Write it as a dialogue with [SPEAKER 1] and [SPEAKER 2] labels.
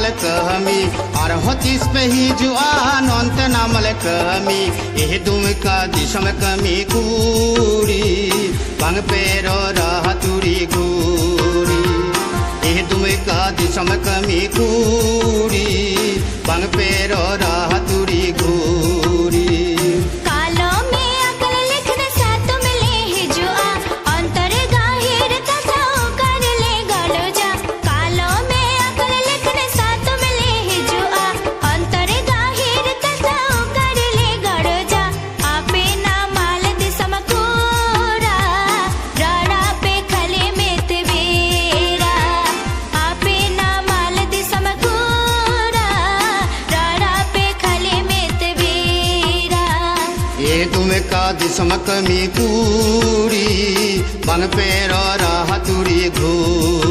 [SPEAKER 1] namal kami ar hotis pe hijua nonte namal kami dumika disam kami kuri bang pero rahaturi guri dumika disam kami kuri bang pero rahaturi guri dumika disam kami kuri bang pero rahaturi guri